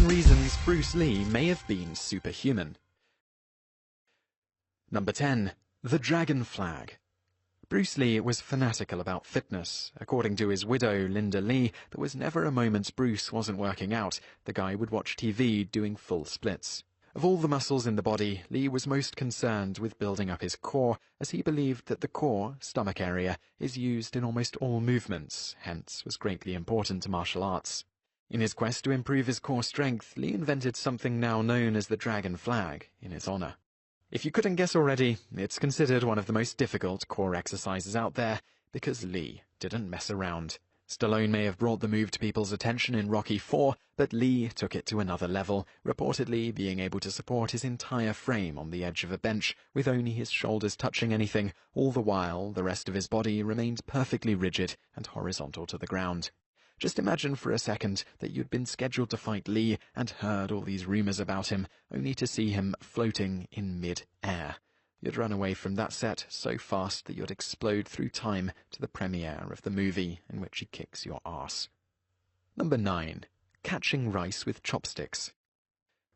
7 reasons Bruce Lee may have been superhuman. Number 10. The Dragon Flag. Bruce Lee was fanatical about fitness. According to his widow, Linda Lee, there was never a moment Bruce wasn't working out. The guy would watch TV doing full splits. Of all the muscles in the body, Lee was most concerned with building up his core, as he believed that the core, stomach area, is used in almost all movements, hence was greatly important to martial arts. In his quest to improve his core strength, Lee invented something now known as the Dragon Flag, in his honor. If you couldn't guess already, it's considered one of the most difficult core exercises out there, because Lee didn't mess around. Stallone may have brought the move to people's attention in Rocky IV, but Lee took it to another level, reportedly being able to support his entire frame on the edge of a bench, with only his shoulders touching anything, all the while the rest of his body remained perfectly rigid and horizontal to the ground. Just imagine for a second that you'd been scheduled to fight Lee and heard all these rumors about him, only to see him floating in mid-air. You'd run away from that set so fast that you'd explode through time to the premiere of the movie in which he kicks your ass. Number 9. Catching rice with chopsticks.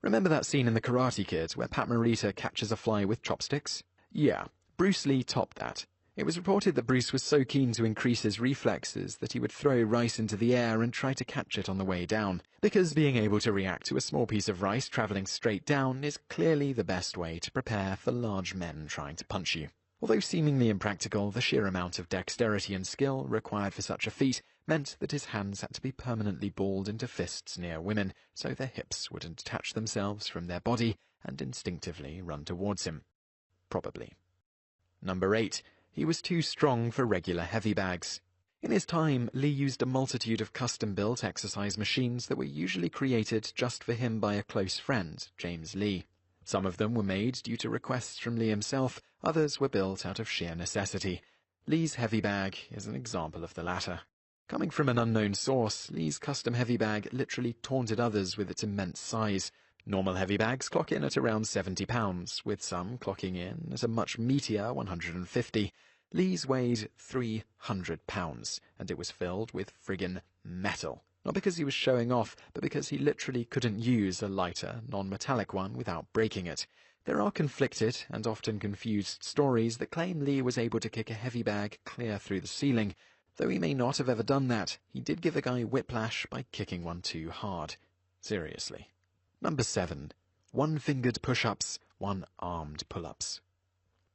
Remember that scene in The Karate Kid where Pat Morita catches a fly with chopsticks? Yeah, Bruce Lee topped that. It was reported that Bruce was so keen to increase his reflexes that he would throw rice into the air and try to catch it on the way down, because being able to react to a small piece of rice travelling straight down is clearly the best way to prepare for large men trying to punch you. Although seemingly impractical, the sheer amount of dexterity and skill required for such a feat meant that his hands had to be permanently balled into fists near women, so their hips wouldn't detach themselves from their body and instinctively run towards him. Probably. Number 8. He was too strong for regular heavy bags. In his time, Lee used a multitude of custom-built exercise machines that were usually created just for him by a close friend, James Lee. Some of them were made due to requests from Lee himself, others were built out of sheer necessity. Lee's heavy bag is an example of the latter. Coming from an unknown source, Lee's custom heavy bag literally taunted others with its immense size. Normal heavy bags clock in at around 70 pounds, with some clocking in at a much meatier 150. Lee's weighed 300 pounds, and it was filled with friggin' metal. Not because he was showing off, but because he literally couldn't use a lighter, non-metallic one without breaking it. There are conflicted and often confused stories that claim Lee was able to kick a heavy bag clear through the ceiling. Though he may not have ever done that, he did give a guy whiplash by kicking one too hard. Seriously. Number 7. One-fingered push-ups, one-armed pull-ups.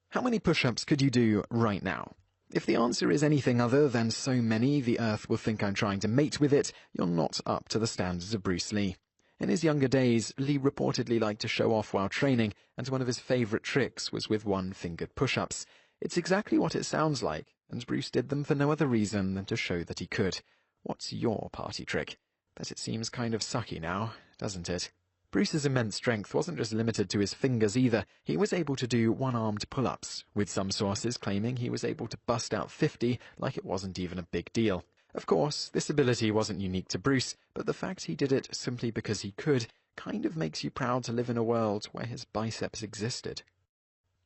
How many push-ups could you do right now? If the answer is anything other than so many the earth will think I'm trying to mate with it, you're not up to the standards of Bruce Lee. In his younger days, Lee reportedly liked to show off while training, and one of his favourite tricks was with one-fingered push-ups. It's exactly what it sounds like, and Bruce did them for no other reason than to show that he could. What's your party trick? Bet it seems kind of sucky now, doesn't it? Bruce's immense strength wasn't just limited to his fingers either. He was able to do one-armed pull-ups, with some sources claiming he was able to bust out 50 like it wasn't even a big deal. Of course, this ability wasn't unique to Bruce, but the fact he did it simply because he could kind of makes you proud to live in a world where his biceps existed.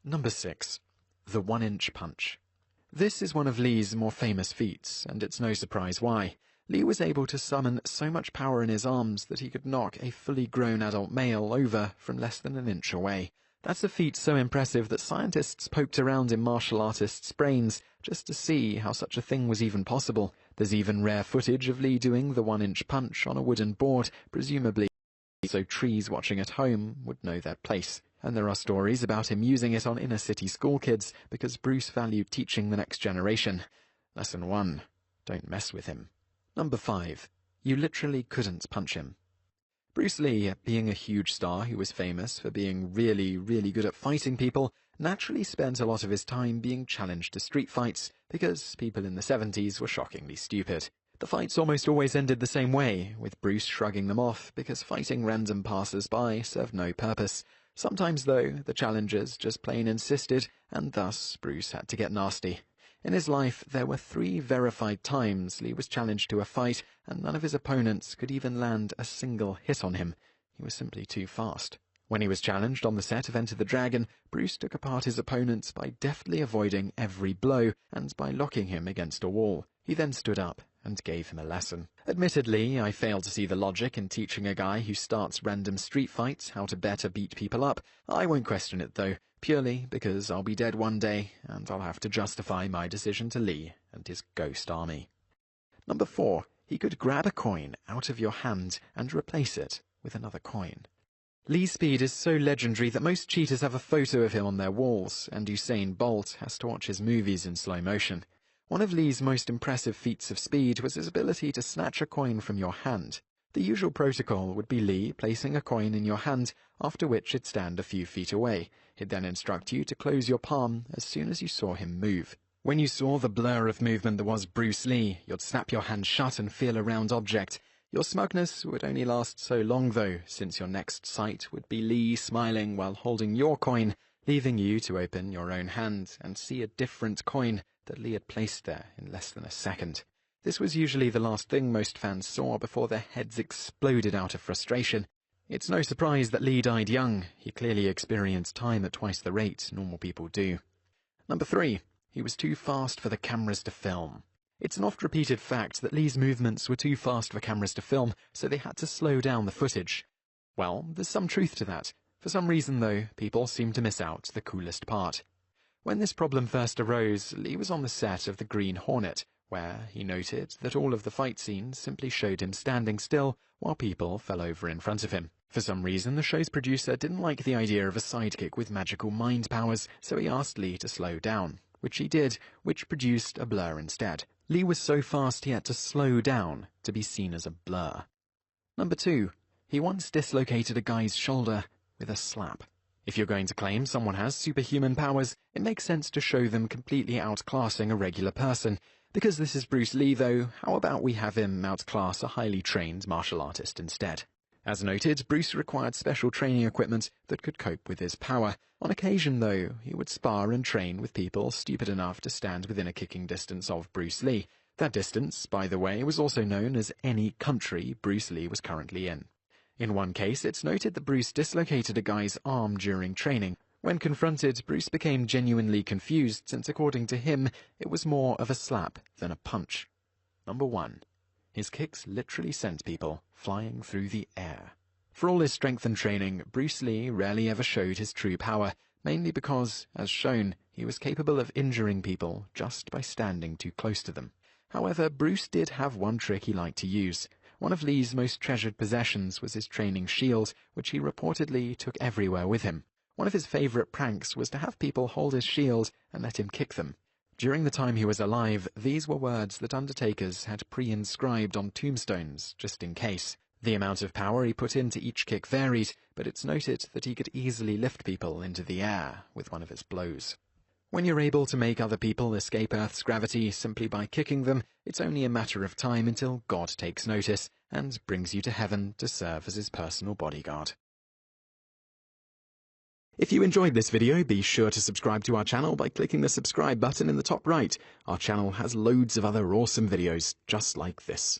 Number 6. The 1-inch punch. This is one of Lee's more famous feats, and it's no surprise why. Lee was able to summon so much power in his arms that he could knock a fully grown adult male over from less than an inch away. That's a feat so impressive that scientists poked around in martial artists' brains just to see how such a thing was even possible. There's even rare footage of Lee doing the 1-inch punch on a wooden board, presumably so trees watching at home would know their place. And there are stories about him using it on inner-city school kids because Bruce valued teaching the next generation. Lesson 1. Don't mess with him. Number 5. You literally couldn't punch him. Bruce Lee, being a huge star who was famous for being really, really good at fighting people, naturally spent a lot of his time being challenged to street fights because people in the 70s were shockingly stupid. The fights almost always ended the same way, with Bruce shrugging them off because fighting random passers-by served no purpose. Sometimes, though, the challengers just plain insisted, and thus Bruce had to get nasty. In his life, there were 3 verified times Lee was challenged to a fight, and none of his opponents could even land a single hit on him. He was simply too fast. When he was challenged on the set of Enter the Dragon, Bruce took apart his opponent by deftly avoiding every blow and by locking him against a wall. He then stood up and gave him a lesson. Admittedly, I failed to see the logic in teaching a guy who starts random street fights how to better beat people up. I won't question it though, purely because I'll be dead one day, and I'll have to justify my decision to Lee and his ghost army. Number 4. He could grab a coin out of your hand and replace it with another coin. Lee's speed is so legendary that most cheaters have a photo of him on their walls, and Usain Bolt has to watch his movies in slow motion. One of Lee's most impressive feats of speed was his ability to snatch a coin from your hand. The usual protocol would be Lee placing a coin in your hand, after which it'd stand a few feet away. He'd then instruct you to close your palm as soon as you saw him move. When you saw the blur of movement that was Bruce Lee, you'd snap your hand shut and feel a round object. Your smugness would only last so long though, since your next sight would be Lee smiling while holding your coin, leaving you to open your own hand and see a different coin that Lee had placed there in less than a second. This was usually the last thing most fans saw before their heads exploded out of frustration. It's no surprise that Lee died young. He clearly experienced time at twice the rate normal people do. Number 3. He was too fast for the cameras to film. It's an oft-repeated fact that Lee's movements were too fast for cameras to film, so they had to slow down the footage. Well, there's some truth to that. For some reason, though, people seem to miss out the coolest part. When this problem first arose, Lee was on the set of The Green Hornet, where he noted that all of the fight scenes simply showed him standing still while people fell over in front of him. For some reason, the show's producer didn't like the idea of a sidekick with magical mind powers, so he asked Lee to slow down, which he did, which produced a blur instead. Lee was so fast he had to slow down to be seen as a blur. Number 2. He once dislocated a guy's shoulder with a slap. If you're going to claim someone has superhuman powers, it makes sense to show them completely outclassing a regular person. Because this is Bruce Lee, though, how about we have him outclass a highly trained martial artist instead? As noted, Bruce required special training equipment that could cope with his power. On occasion, though, he would spar and train with people stupid enough to stand within a kicking distance of Bruce Lee. That distance, by the way, was also known as any country Bruce Lee was currently in. In one case, it's noted that Bruce dislocated a guy's arm during training. When confronted, Bruce became genuinely confused, since according to him, it was more of a slap than a punch. Number 1. His kicks literally sent people flying through the air. For all his strength and training, Bruce Lee rarely ever showed his true power, mainly because, as shown, he was capable of injuring people just by standing too close to them. However, Bruce did have one trick he liked to use. One of Lee's most treasured possessions was his training shield, which he reportedly took everywhere with him. One of his favorite pranks was to have people hold his shield and let him kick them. During the time he was alive, these were words that undertakers had pre-inscribed on tombstones, just in case. The amount of power he put into each kick varied, but it's noted that he could easily lift people into the air with one of his blows. When you're able to make other people escape Earth's gravity simply by kicking them, it's only a matter of time until God takes notice and brings you to heaven to serve as his personal bodyguard. If you enjoyed this video, be sure to subscribe to our channel by clicking the subscribe button in the top right. Our channel has loads of other awesome videos just like this.